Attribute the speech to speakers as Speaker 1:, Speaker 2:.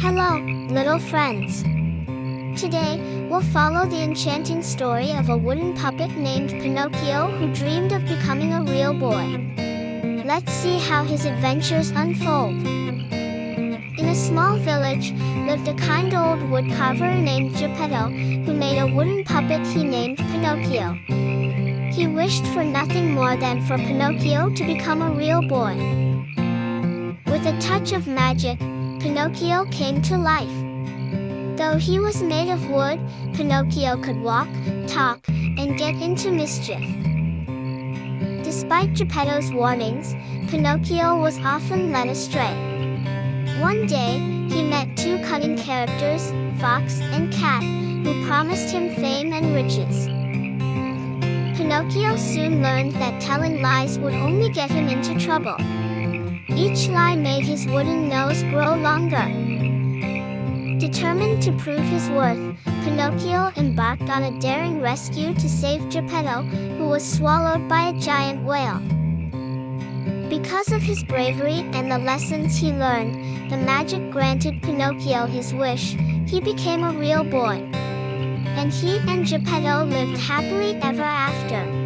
Speaker 1: Hello, little friends. Today, we'll follow the enchanting story of a wooden puppet named Pinocchio who dreamed of becoming a real boy. Let's see how his adventures unfold. In a small village, lived a kind old woodcarver named Geppetto, who made a wooden puppet he named Pinocchio. He wished for nothing more than for Pinocchio to become a real boy. With a touch of magic, Pinocchio came to life. Though he was made of wood, Pinocchio could walk, talk, and get into mischief. Despite Geppetto's warnings, Pinocchio was often led astray. One day, he met two cunning characters, Fox and Cat, who promised him fame and riches. Pinocchio soon learned that telling lies would only get him into trouble. Each lie made his wooden nose grow longer. Determined to prove his worth, Pinocchio embarked on a daring rescue to save Geppetto, who was swallowed by a giant whale. Because of his bravery and the lessons he learned, the magic granted Pinocchio his wish. He became a real boy. And he and Geppetto lived happily ever after.